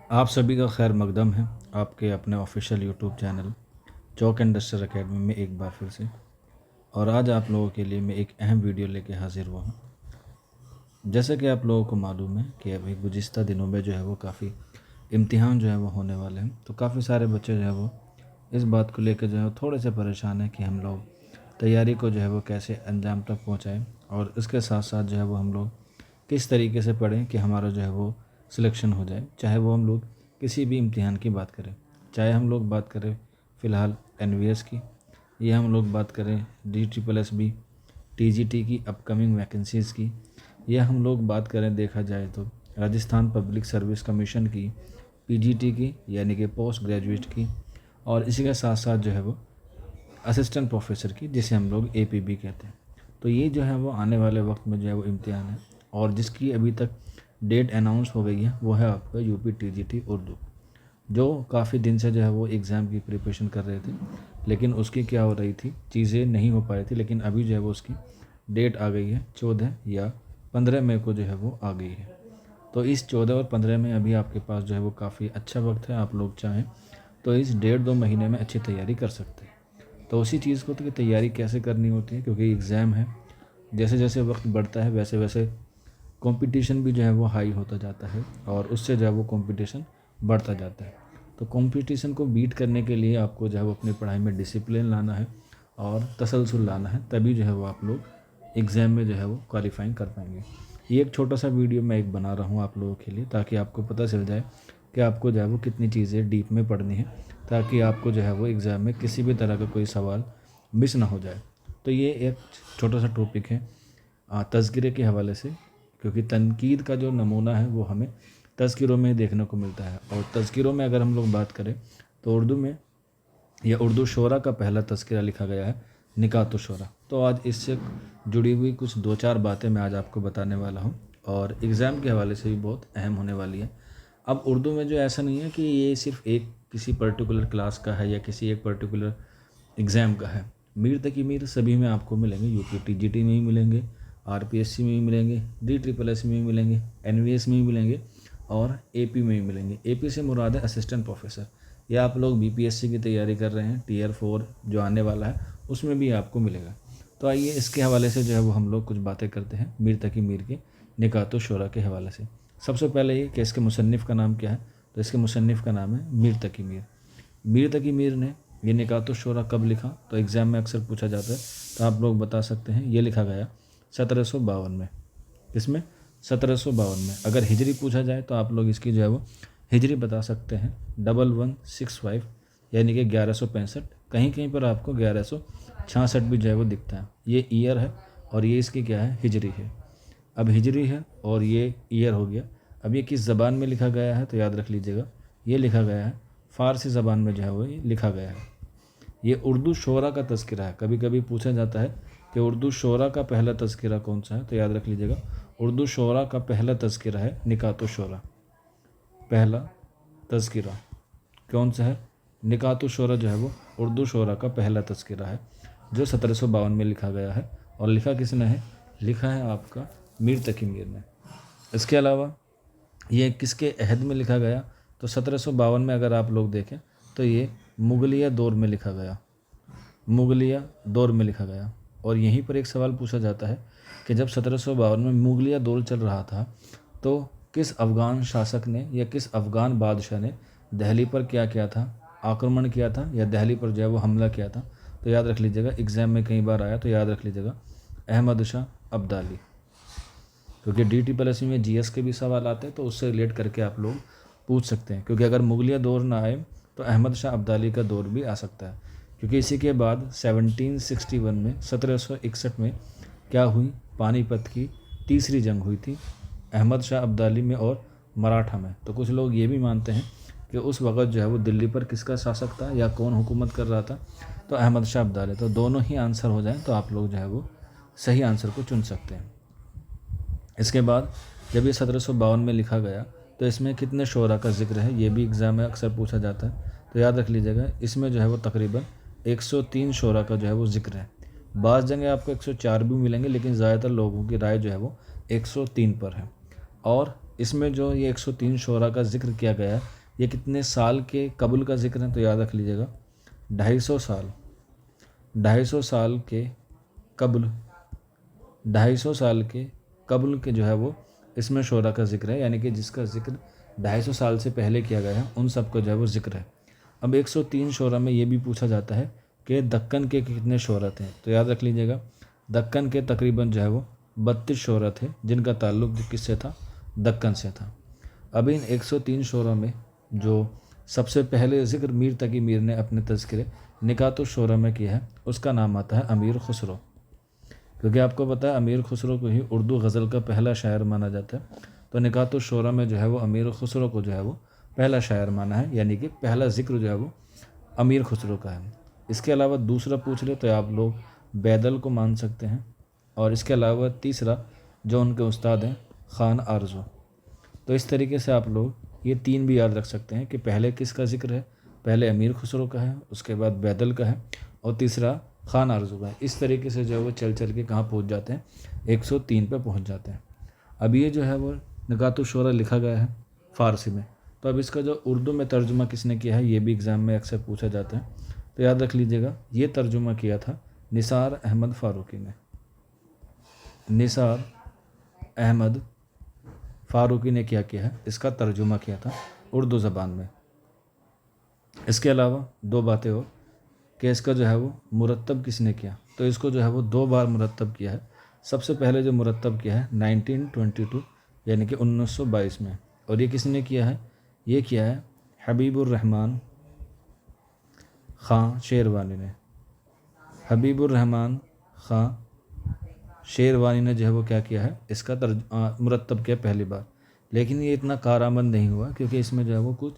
आप सभी का खैर मकदम है आपके अपने ऑफिशियल यूट्यूब चैनल चौक इंडस्ट्रियल एकेडमी में एक बार फिर से। और आज आप लोगों के लिए मैं एक अहम वीडियो लेके हाजिर हुआ हूँ। जैसे कि आप लोगों को मालूम है कि अभी गुज़िश्ता दिनों में जो है वो काफ़ी इम्तिहान जो है वो होने वाले हैं, तो काफ़ी सारे बच्चे जो है वो इस बात को लेकर जो है वो थोड़े से परेशान हैं कि हम लोग तैयारी को जो है वो कैसे अंजाम तक पहुँचाएँ, और इसके साथ साथ जो है वो हम लोग किस तरीके से पढ़ें कि हमारा जो है वो सिलेक्शन हो जाए। चाहे वो हम लोग किसी भी इम्तिहान की बात करें, चाहे हम लोग बात करें फ़िलहाल एनवीएस की, या हम लोग बात करें DSSB TGT की अपकमिंग वैकेंसीज़ की, या हम लोग बात करें देखा जाए तो राजस्थान पब्लिक सर्विस कमीशन की PGT की यानी कि पोस्ट ग्रेजुएट की, और इसी के साथ साथ जो है वो असिस्टेंट प्रोफेसर की जिसे हम लोग APB कहते हैं। तो ये जो है वो आने वाले वक्त में जो है वो इम्तिहान है, और जिसकी अभी तक डेट अनाउंस हो गई है वो है आपका UP TGT उर्दू, जो काफ़ी दिन से जो है वो एग्ज़ाम की प्रिपरेशन कर रहे थे, लेकिन उसकी क्या हो रही थी, चीज़ें नहीं हो पा रही थी। लेकिन अभी जो है वो उसकी डेट आ गई है 14 या 15 मई को जो है वो आ गई है। तो इस 14 और 15 में अभी आपके पास जो है वो काफ़ी अच्छा वक्त है। आप लोग चाहें तो इस 1.5-2 महीने में अच्छी तैयारी कर सकते हैं। तो उसी चीज़ को तो कि तैयारी कैसे करनी होती है, क्योंकि एग्ज़ाम है, जैसे जैसे वक्त बढ़ता है वैसे वैसे कंपटीशन भी जो है वो हाई होता जाता है, और उससे जो है वो कंपटीशन बढ़ता जाता है। तो कंपटीशन को बीट करने के लिए आपको जो है वो अपनी पढ़ाई में डिसिप्लिन लाना है और तसलसल लाना है, तभी जो है वो आप लोग एग्ज़ाम में जो है वो क्वालिफाइंग कर पाएंगे। ये एक छोटा सा वीडियो मैं एक बना रहा हूँ आप लोगों के लिए, ताकि आपको पता चल जाए कि आपको जो है वो कितनी चीज़ें डीप में पढ़नी है, ताकि आपको जो है वो एग्ज़ाम में किसी भी तरह का कोई सवाल मिस ना हो जाए। तो ये एक छोटा सा टॉपिक है तज़किरे के हवाले से, क्योंकि तनकीद का जो नमूना है वो हमें तज़किरों में देखने को मिलता है। और तज़किरों में अगर हम लोग बात करें तो उर्दू में या उर्दू शोरा का पहला तज़किरा लिखा गया है निकात शोरा। तो आज इससे जुड़ी हुई कुछ 2-4 बातें मैं आज आपको बताने वाला हूँ, और एग्ज़ाम के हवाले से भी बहुत अहम होने वाली है। अब उर्दू में जो ऐसा नहीं है कि ये सिर्फ़ एक किसी पर्टिकुलर क्लास का है या किसी एक पर्टिकुलर एग्ज़ाम का है। मीर तक की मीर सभी में आपको मिलेंगे, UP TGT में भी मिलेंगे, RPSC में भी मिलेंगे, DSSS में भी मिलेंगे, NVS में भी मिलेंगे, और AP में भी मिलेंगे। AP से मुराद है असिस्टेंट प्रोफेसर। या आप लोग BPSC की तैयारी कर रहे हैं, Tier 4 जो आने वाला है उसमें भी आपको मिलेगा। तो आइए इसके हवाले से जो है वो हम लोग कुछ बातें करते हैं मीर तकी मीर के निकात शोरा के हवाले से। सबसे पहले ये कि इसके मुसन्निफ़ का नाम क्या है, तो इसके मुसन्निफ़ का नाम है मीर तकी मीर। मीर तकी मीर ने ये निकात शोरा कब लिखा, तो एग्ज़ाम में अक्सर पूछा जाता है, तो आप लोग बता सकते हैं ये लिखा गया 1752 में। इसमें 1752 में। अगर हिजरी पूछा जाए तो आप लोग इसकी जो है वो हिजरी बता सकते हैं 1165 यानी कि 1165। कहीं कहीं पर आपको 1166 भी जो है वो दिखता है। ये ईयर है और ये इसकी क्या है, हिजरी है। अब हिजरी है और ये ईयर हो गया। अब ये किस ज़बान में लिखा गया है, तो याद रख लीजिएगा ये लिखा गया है फ़ारसी ज़बान में जो है वो ये लिखा गया है। ये उर्दू शोरा का तज़किरा है। कभी कभी पूछा जाता है कि उर्दू शोरा का पहला तज़किरा कौन सा है, तो याद रख लीजिएगा उर्दू शोरा का पहला तज़किरा है निकात शोरा। पहला तज़किरा कौन सा है, निकात शोरा जो है वो उर्दू शोरा का पहला तज़किरा है, जो 1752 में लिखा गया है। और लिखा किसने है, लिखा है आपका मीर तकी मीर ने। इसके अलावा ये किसके अहद में लिखा गया, तो 1752 में अगर आप लोग देखें तो ये मुगलिया दौर में लिखा गया, मुगलिया दौर में लिखा गया। और यहीं पर एक सवाल पूछा जाता है कि जब 1752 में मुगलिया दौर चल रहा था, तो किस अफ़गान शासक ने या किस अफ़गान बादशाह ने दिल्ली पर क्या किया था, आक्रमण किया था, या दिल्ली पर जो है वो हमला किया था। तो याद रख लीजिएगा, एग्ज़ाम में कई बार आया, तो याद रख लीजिएगा अहमद शाह अब्दाली। क्योंकि DSSB में GS के भी सवाल आते हैं, तो उससे रिलेट करके आप लोग पूछ सकते हैं। क्योंकि अगर मुगलिया दौर ना आए तो अहमद शाह अब्दाली का दौर भी आ सकता है। क्योंकि इसी के बाद 1761 में 1761 में क्या हुई, पानीपत की तीसरी जंग हुई थी अहमद शाह अब्दाली में और मराठा में। तो कुछ लोग ये भी मानते हैं कि उस वक़्त जो है वो दिल्ली पर किसका शासक था या कौन हुकूमत कर रहा था, तो अहमद शाह अब्दाली। तो दोनों ही आंसर हो जाएं तो आप लोग जो है वो सही आंसर को चुन सकते हैं। इसके बाद जब ये 1752 में लिखा गया, तो इसमें कितने शोरा का जिक्र है, ये भी एग्ज़ाम में अक्सर पूछा जाता है। तो याद रख लीजिएगा इसमें जो है वो तकरीबन 103 शोरा का जो है वो जिक्र है। बाज़ जगह आपको 104 भी मिलेंगे, लेकिन ज़्यादातर लोगों की राय जो है वो 103 पर है। और इसमें जो ये 103 शोरा का ज़िक्र किया गया है, ये कितने साल के कबल का ज़िक्र है? तो याद रख लीजिएगा 250 साल, 250 साल के कबल, 250 साल के कबल के जो है वो इसमें शोरा का ज़िक्र है, यानी कि जिसका ज़िक्र 250 साल से पहले किया गया है उन सब का जो है वो ज़िक्र है। अब 103 शोरा में ये भी पूछा जाता है कि दक्कन के कितने शोरा थे? तो याद रख लीजिएगा दक्कन के तकरीबन जो है वो 32 शोरा थे, जिनका ताल्लुक़ किससे था? दक्कन से था। अब इन 103 शोरा में जो सबसे पहले ज़िक्र मीर तकी मीर ने अपने तज़किरे निकातुश शोरा में किया है, उसका नाम आता है अमीर खुसरो, क्योंकि आपको पता है अमीर खुसरो को ही उर्दू गज़ल का पहला शायर माना जाता है। तो निकातुश शोरा में जो है वो अमीर खुसरो को जो है वो पहला शायर माना है, यानी कि पहला ज़िक्र जो है वो अमीर खुसरो का है। इसके अलावा दूसरा पूछ ले तो आप लोग बैदल को मान सकते हैं, और इसके अलावा तीसरा जो उनके उस्ताद हैं ख़ान आरज़ू। तो इस तरीके से आप लोग ये 3 भी याद रख सकते हैं कि पहले किसका ज़िक्र है? पहले अमीर खुसरो का है, उसके बाद बैदल का है, और तीसरा ख़ान आरज़ू का है। इस तरीके से जो है वो चल चल के कहाँ पहुँच जाते हैं? 103 पे पहुँच जाते हैं। अब ये जो है वो निकातुश शोरा लिखा गया है फ़ारसी में, तो अब इसका जो उर्दू में तर्जुमा किसने किया है, ये भी एग्ज़ाम में अक्सर पूछा जाता है। तो याद रख लीजिएगा ये तर्जुमा किया था निसार अहमद फ़ारूकी ने। निसार अहमद फ़ारूकी ने क्या किया है? इसका तर्जुमा किया था उर्दू ज़बान में। इसके अलावा 2 बातें और कि इसका जो है वो मुरत्तब किसने किया? तो इसको जो है वो 2 बार मुरत्तब किया है। सबसे पहले जो मुरत्तब किया है 1922 यानी कि 1922 में, और ये किसने किया है? ये किया है हबीबुर रहमान ख़ां शेरवानी ने। हबीबुर रहमान ख़ां शेरवानी ने जो है वो क्या किया है? इसका मुरत्तब किया पहली बार। लेकिन ये इतना कारआमद नहीं हुआ, क्योंकि इसमें जो है वो कुछ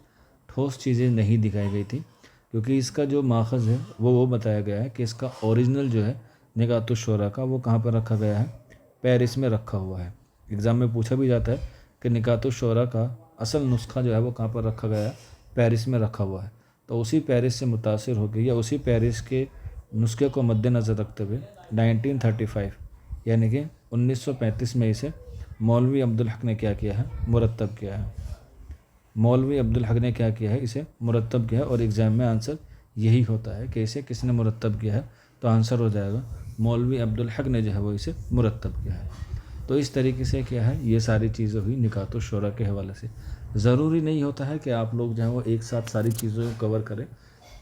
ठोस चीज़ें नहीं दिखाई गई थी, क्योंकि इसका जो माखज़ है वो बताया गया है कि इसका ओरिजिनल जो है निकातुश शोरा का वो कहाँ पर रखा गया है? पेरिस में रखा हुआ है। एग्ज़ाम में पूछा भी जाता है कि निकातुश शोरा का असल नुस्खा जो है वो कहाँ पर रखा गया है? पेरिस में रखा हुआ है। तो उसी पेरिस से मुतासिर होकर या उसी पेरिस के नुस्खे को मद्देनज़र रखते हुए 1935 यानी कि 1935 में इसे मौलवी अब्दुल हक ने क्या किया है? मुरत्तब किया है। मौलवी अब्दुल हक ने क्या किया है? इसे मुरत्तब किया है। और एग्ज़ाम में आंसर यही होता है कि इसे किसने मुरत्तब किया है? तो आंसर हो जाएगा मौलवी अब्दुल हक ने जो है वो इसे मुरत्तब किया है। तो इस तरीके से क्या है, ये सारी चीज़ें हुई निकातुश शोरा के हवाले से। ज़रूरी नहीं होता है कि आप लोग जो है वो एक साथ सारी चीज़ों को कवर करें,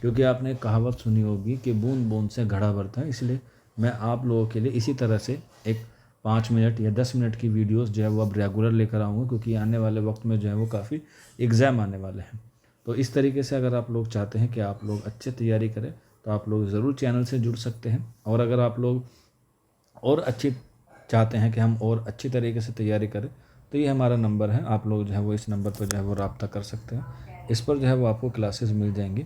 क्योंकि आपने कहावत सुनी होगी कि बूंद बूंद से घड़ा भरता है। इसलिए मैं आप लोगों के लिए इसी तरह से एक 5 मिनट या 10 मिनट की वीडियोस जो है वो अब रेगुलर लेकर आऊँगा, क्योंकि आने वाले वक्त में जो है वो काफ़ी एग्ज़ाम आने वाले हैं। तो इस तरीके से अगर आप लोग चाहते हैं कि आप लोग अच्छे तैयारी करें तो आप लोग ज़रूर चैनल से जुड़ सकते हैं। और अगर आप लोग और अच्छी चाहते हैं कि हम और अच्छी तरीके से तैयारी करें तो ये हमारा नंबर है, आप लोग जो है वो इस नंबर पर जो है वो रब्ता कर सकते हैं। इस पर जो है वो आपको क्लासेस मिल जाएंगी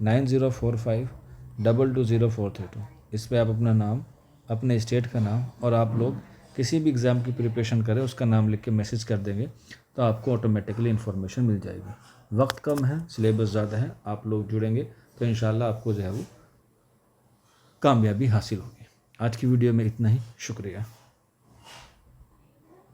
9045220432। इस पर आप अपना नाम, अपने स्टेट का नाम और आप लोग किसी भी एग्ज़ाम की प्रिपरेशन करें उसका नाम लिख के मैसेज कर देंगे तो आपको ऑटोमेटिकली इन्फॉर्मेशन मिल जाएगी। वक्त कम है, सिलेबस ज़्यादा है, आप लोग जुड़ेंगे तो इंशाल्लाह आपको जो है वो कामयाबी हासिल होगी। आज की वीडियो में इतना ही, शुक्रिया।